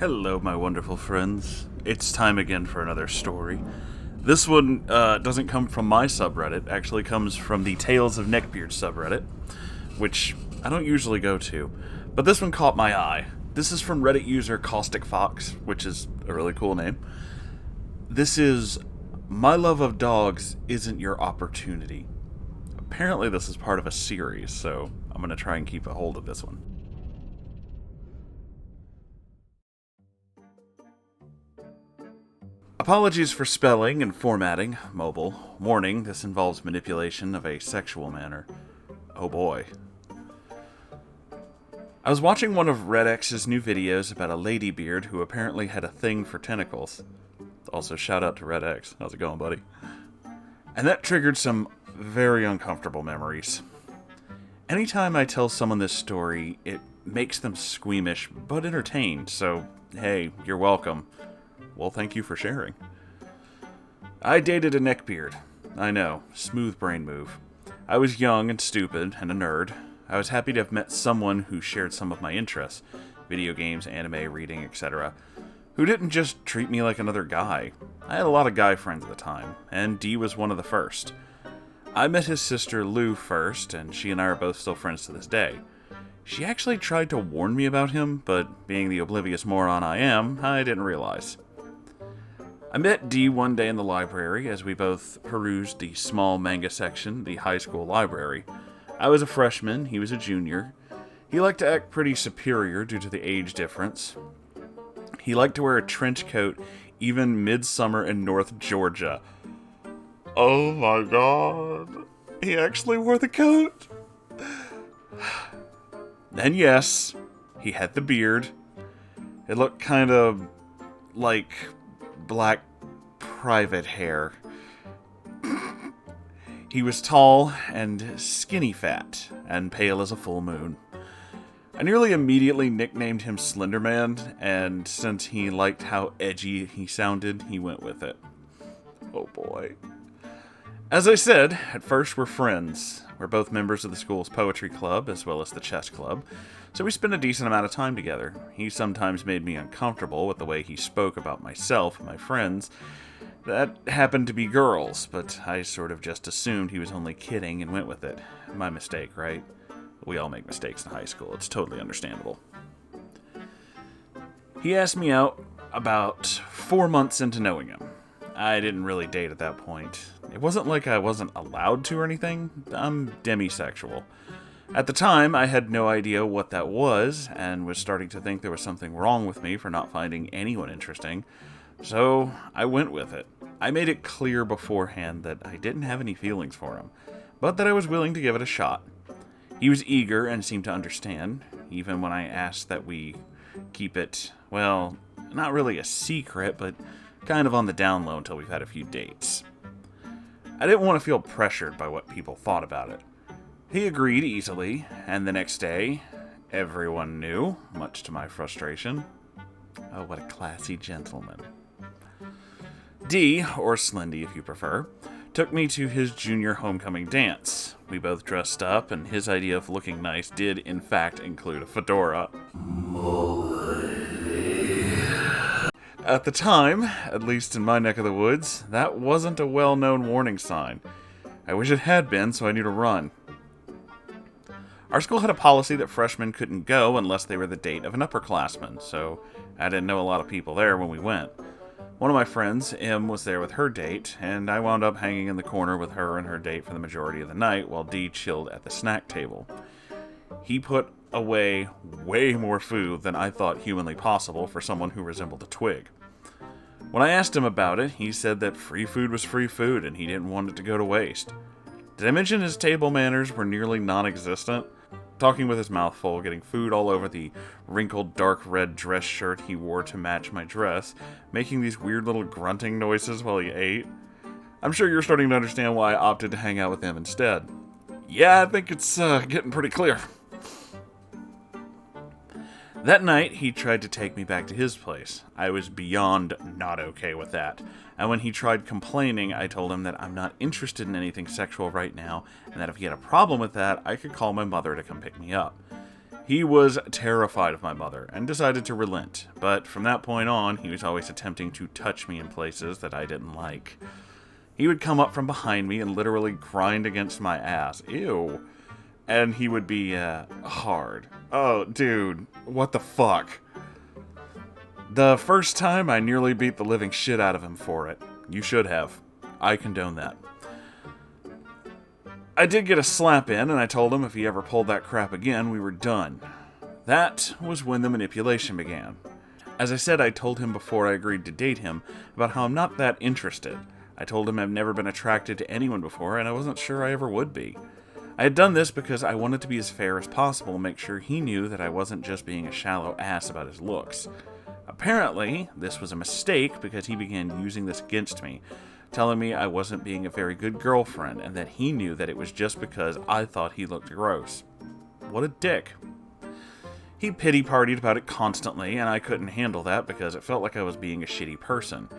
Hello, my wonderful friends. It's time again for another story. This one doesn't come from my subreddit, actually comes from the Tales of Neckbeard subreddit, which I don't usually go to, but this one caught my eye. This is from Reddit user Caustic Fox, which is a really cool name. This is, "My love of dogs isn't your opportunity." Apparently this is part of a series, so I'm going to try and keep a hold of this one. Apologies for spelling and formatting. Mobile. Warning, this involves manipulation of a sexual manner. Oh boy. I was watching one of RedX's new videos about a ladybeard who apparently had a thing for tentacles. Also, shout out to RedX. How's it going, buddy? And that triggered some very uncomfortable memories. Anytime I tell someone this story, it makes them squeamish, but entertained, so hey, you're welcome. Well, thank you for sharing. I dated a neckbeard. I know, smooth brain move. I was young and stupid and a nerd. I was happy to have met someone who shared some of my interests, video games, anime, reading, etc., who didn't just treat me like another guy. I had a lot of guy friends at the time, and D was one of the first. I met his sister Lou first, and she and I are both still friends to this day. She actually tried to warn me about him, but being the oblivious moron I am, I didn't realize. I met D one day in the library as we both perused the small manga section of the high school library. I was a freshman, he was a junior. He liked to act pretty superior due to the age difference. He liked to wear a trench coat even midsummer in North Georgia. Oh my god. He actually wore the coat? And yes, he had the beard. It looked kind of like black private hair. He was tall and skinny fat and pale as a full moon. I nearly immediately nicknamed him Slenderman, and since he liked how edgy he sounded, he went with it. Oh boy. As I said, at first we're friends. We're both members of the school's poetry club as well as the chess club, so we spend a decent amount of time together. He sometimes made me uncomfortable with the way he spoke about myself and my friends. That happened to be girls, but I sort of just assumed he was only kidding and went with it. My mistake, right? We all make mistakes in high school. It's totally understandable. He asked me out about 4 months into knowing him. I didn't really date at that point. It wasn't like I wasn't allowed to or anything. I'm demisexual. At the time, I had no idea what that was, and was starting to think there was something wrong with me for not finding anyone interesting. So, I went with it. I made it clear beforehand that I didn't have any feelings for him, but that I was willing to give it a shot. He was eager and seemed to understand, even when I asked that we keep it, well, not really a secret, but kind of on the down low until we've had a few dates. I didn't want to feel pressured by what people thought about it. He agreed easily, and the next day, everyone knew, much to my frustration. Oh, what a classy gentleman. D, or Slendy if you prefer, took me to his junior homecoming dance. We both dressed up, and his idea of looking nice did, in fact, include a fedora. At the time, at least in my neck of the woods, that wasn't a well-known warning sign. I wish it had been, so I knew to run. Our school had a policy that freshmen couldn't go unless they were the date of an upperclassman, so I didn't know a lot of people there when we went. One of my friends, M, was there with her date, and I wound up hanging in the corner with her and her date for the majority of the night while D chilled at the snack table. He put away way more food than I thought humanly possible for someone who resembled a twig. When I asked him about it, he said that free food was free food and he didn't want it to go to waste. Did I mention his table manners were nearly non-existent? Talking with his mouth full, getting food all over the wrinkled dark red dress shirt he wore to match my dress, making these weird little grunting noises while he ate. I'm sure you're starting to understand why I opted to hang out with him instead. Yeah, I think it's getting pretty clear. That night, he tried to take me back to his place. I was beyond not okay with that. And when he tried complaining, I told him that I'm not interested in anything sexual right now, and that if he had a problem with that, I could call my mother to come pick me up. He was terrified of my mother and decided to relent, but from that point on, he was always attempting to touch me in places that I didn't like. He would come up from behind me and literally grind against my ass. Ew. And he would be, hard. Oh, dude, what the fuck? The first time, I nearly beat the living shit out of him for it. You should have. I condone that. I did get a slap in, and I told him if he ever pulled that crap again, we were done. That was when the manipulation began. As I said, I told him before I agreed to date him about how I'm not that interested. I told him I've never been attracted to anyone before, and I wasn't sure I ever would be. I had done this because I wanted to be as fair as possible and make sure he knew that I wasn't just being a shallow ass about his looks. Apparently, this was a mistake because he began using this against me, telling me I wasn't being a very good girlfriend, and that he knew that it was just because I thought he looked gross. What a dick. He pity-partied about it constantly, and I couldn't handle that because it felt like I was being a shitty person.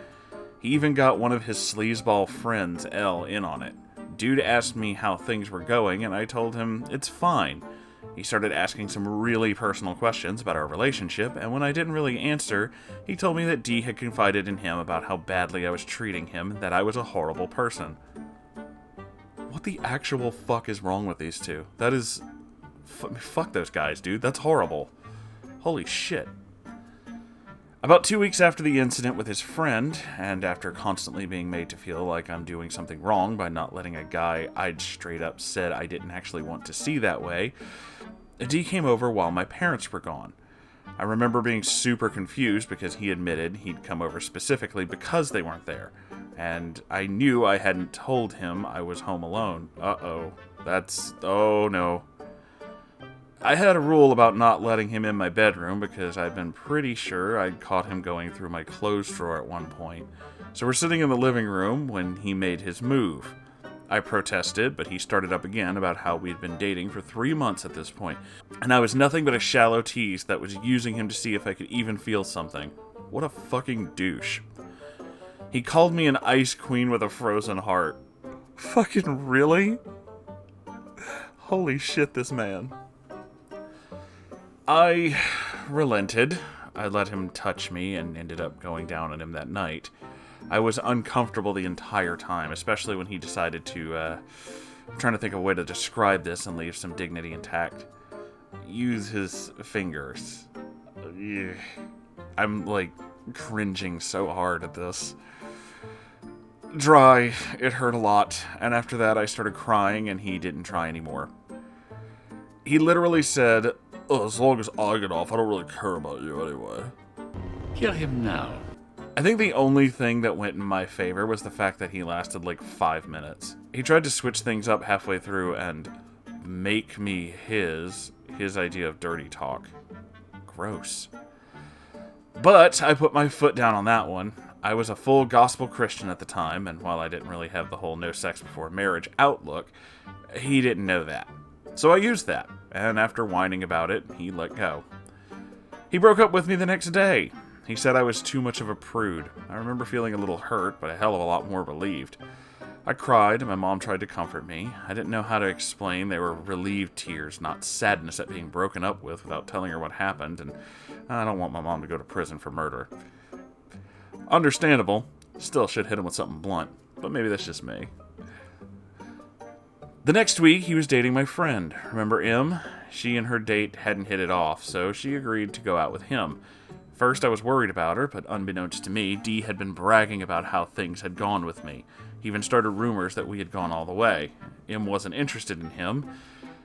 He even got one of his sleazeball friends, L, in on it. Dude asked me how things were going, and I told him it's fine. He started asking some really personal questions about our relationship, and when I didn't really answer, he told me that D had confided in him about how badly I was treating him and that I was a horrible person. What the actual fuck is wrong with these two? That is... fuck those guys, dude. That's horrible. Holy shit. About 2 weeks after the incident with his friend, and after constantly being made to feel like I'm doing something wrong by not letting a guy I'd straight up said I didn't actually want to see that way, D came over while my parents were gone. I remember being super confused because he admitted he'd come over specifically because they weren't there, and I knew I hadn't told him I was home alone. Uh-oh. Oh no. I had a rule about not letting him in my bedroom because I'd been pretty sure I'd caught him going through my clothes drawer at one point. So we're sitting in the living room when he made his move. I protested, but he started up again about how we'd been dating for 3 months at this point, and I was nothing but a shallow tease that was using him to see if I could even feel something. What a fucking douche. He called me an ice queen with a frozen heart. Fucking really? Holy shit, this man. I relented. I let him touch me and ended up going down on him that night. I was uncomfortable the entire time, especially when he decided to, I'm trying to think of a way to describe this and leave some dignity intact. Use his fingers. Ugh. I'm, like, cringing so hard at this. Dry. It hurt a lot. And after that, I started crying, and he didn't try anymore. He literally said, "Oh, as long as I get off, I don't really care about you anyway." Kill him now. I think the only thing that went in my favor was the fact that he lasted like 5 minutes. He tried to switch things up halfway through and make me his idea of dirty talk. Gross. But I put my foot down on that one. I was a full gospel Christian at the time, and while I didn't really have the whole no sex before marriage outlook, he didn't know that. So I used that, and after whining about it, he let go. He broke up with me the next day. He said I was too much of a prude. I remember feeling a little hurt, but a hell of a lot more relieved. I cried, and my mom tried to comfort me. I didn't know how to explain they were relieved tears, not sadness at being broken up with without telling her what happened, and I don't want my mom to go to prison for murder. Understandable. Still should hit him with something blunt, but maybe that's just me. The next week, he was dating my friend. Remember M? She and her date hadn't hit it off, so she agreed to go out with him. First, I was worried about her, but unbeknownst to me, D had been bragging about how things had gone with me. He even started rumors that we had gone all the way. M wasn't interested in him.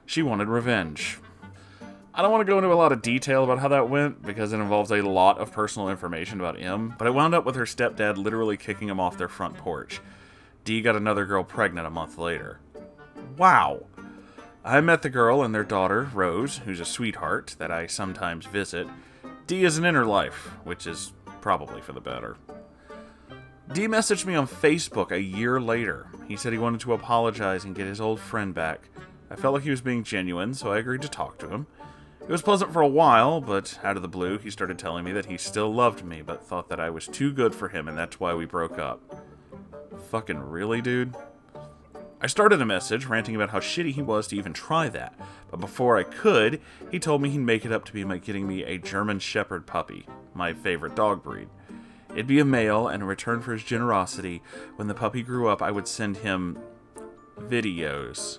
She wanted revenge. I don't want to go into a lot of detail about how that went, because it involves a lot of personal information about M, but I wound up with her stepdad literally kicking him off their front porch. D got another girl pregnant a month later. Wow. I met the girl and their daughter, Rose, who's a sweetheart that I sometimes visit. D is an inner life, which is probably for the better. D messaged me on Facebook a year later. He said he wanted to apologize and get his old friend back. I felt like he was being genuine, so I agreed to talk to him. It was pleasant for a while, but out of the blue, he started telling me that he still loved me, but thought that I was too good for him, and that's why we broke up. Fucking really, dude? I started a message ranting about how shitty he was to even try that, but before I could, he told me he'd make it up to be by getting me a German Shepherd puppy, my favorite dog breed. It'd be a male, and in return for his generosity, when the puppy grew up, I would send him videos.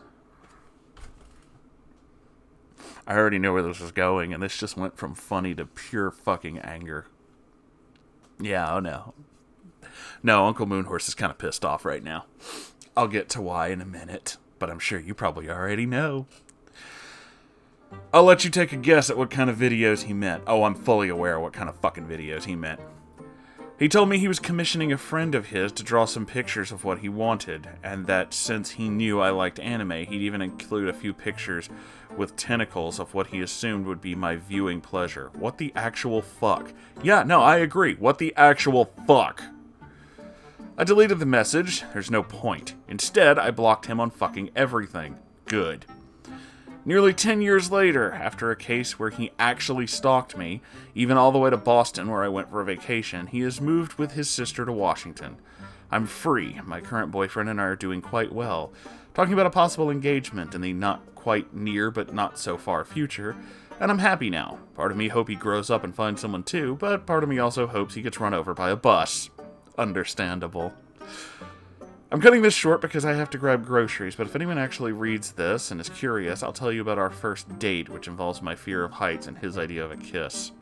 I already know where this was going, and this just went from funny to pure fucking anger. Yeah, oh no. No, Uncle Moonhorse is kind of pissed off right now. I'll get to why in a minute, but I'm sure you probably already know. I'll let you take a guess at what kind of videos he meant. Oh, I'm fully aware of what kind of fucking videos he meant. He told me he was commissioning a friend of his to draw some pictures of what he wanted, and that since he knew I liked anime, he'd even include a few pictures with tentacles of what he assumed would be my viewing pleasure. What the actual fuck? Yeah, no, I agree. What the actual fuck? I deleted the message. There's no point. Instead, I blocked him on fucking everything. Good. Nearly 10 years later, after a case where he actually stalked me, even all the way to Boston where I went for a vacation, he has moved with his sister to Washington. I'm free. My current boyfriend and I are doing quite well. Talking about a possible engagement in the not quite near but not so far future, and I'm happy now. Part of me hope he grows up and finds someone too, but part of me also hopes he gets run over by a bus. Understandable. I'm cutting this short because I have to grab groceries, but if anyone actually reads this and is curious, I'll tell you about our first date, which involves my fear of heights and his idea of a kiss.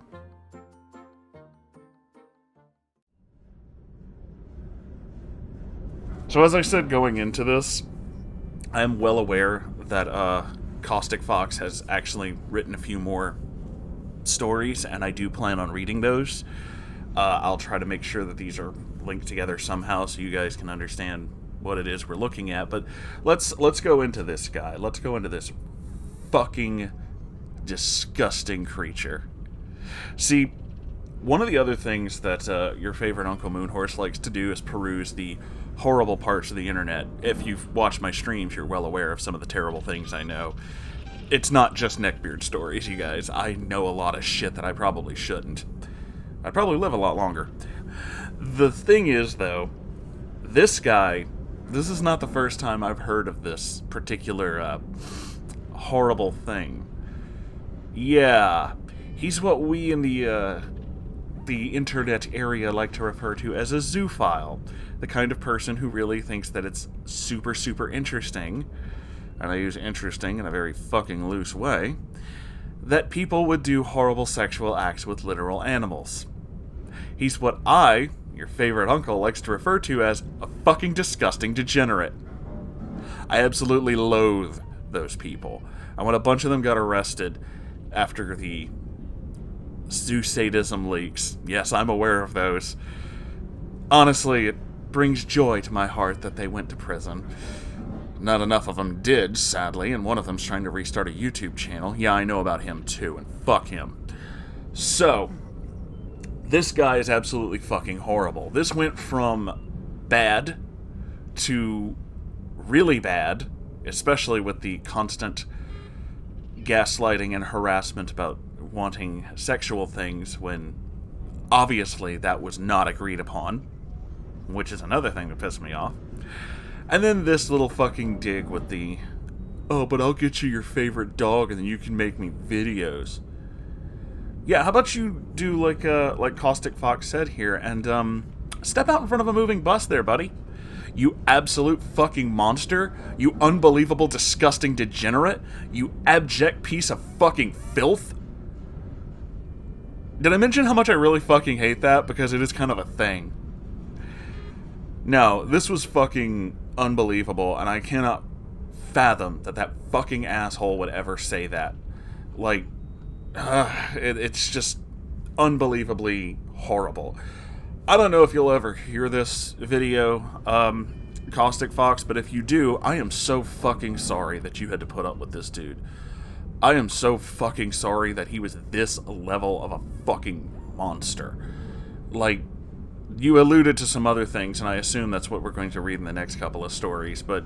So as I said going into this, I am well aware that Caustic Fox has actually written a few more stories, and I do plan on reading those. I'll try to make sure that these are linked together somehow so you guys can understand what it is we're looking at, but let's go into this guy. Let's go into this fucking disgusting creature. See, one of the other things that your favorite Uncle Moonhorse likes to do is peruse the horrible parts of the internet. If you've watched my streams, you're well aware of some of the terrible things I know. It's not just neckbeard stories, you guys. I know a lot of shit that I probably shouldn't. I'd probably live a lot longer. The thing is, though, this guy, this is not the first time I've heard of this particular horrible thing. Yeah, he's what we in the internet area like to refer to as a zoophile. The kind of person who really thinks that it's super, super interesting, and I use interesting in a very fucking loose way, that people would do horrible sexual acts with literal animals. He's what I, your favorite uncle, likes to refer to as a fucking disgusting degenerate. I absolutely loathe those people. And when a bunch of them got arrested after the zoo sadism leaks, yes, I'm aware of those. Honestly, it brings joy to my heart that they went to prison. Not enough of them did, sadly, and one of them's trying to restart a YouTube channel. Yeah, I know about him too, and fuck him. So, this guy is absolutely fucking horrible. This went from bad to really bad, especially with the constant gaslighting and harassment about wanting sexual things when obviously that was not agreed upon, which is another thing that pissed me off. And then this little fucking dig with the, oh, but I'll get you your favorite dog and then you can make me videos. Yeah, how about you do like Caustic Fox said here, and step out in front of a moving bus there, buddy. You absolute fucking monster. You unbelievable, disgusting degenerate. You abject piece of fucking filth. Did I mention how much I really fucking hate that? Because it is kind of a thing. No, this was fucking unbelievable, and I cannot fathom that that fucking asshole would ever say that. Like, it's just unbelievably horrible. I don't know if you'll ever hear this video, Caustic Fox, but if you do, I am so fucking sorry that you had to put up with this dude. I am so fucking sorry that he was this level of a fucking monster. Like, you alluded to some other things, and I assume that's what we're going to read in the next couple of stories, but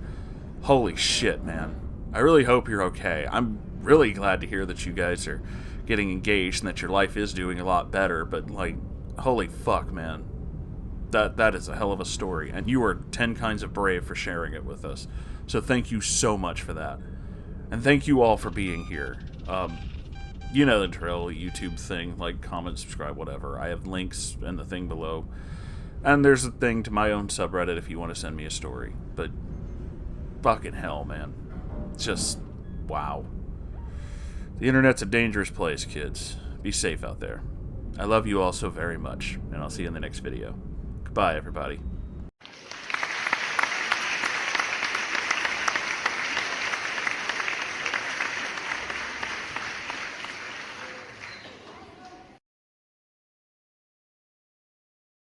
holy shit, man. I really hope you're okay. I'm really glad to hear that you guys are getting engaged and that your life is doing a lot better, but, like, holy fuck, man. That is a hell of a story, and you are 10 kinds of brave for sharing it with us. So thank you so much for that. And thank you all for being here. You know the drill, YouTube thing, like, comment, subscribe, whatever. I have links in the thing below. And there's a thing to my own subreddit if you want to send me a story. But fucking hell, man. Just, wow. The internet's a dangerous place, kids. Be safe out there. I love you all so very much, and I'll see you in the next video. Goodbye, everybody.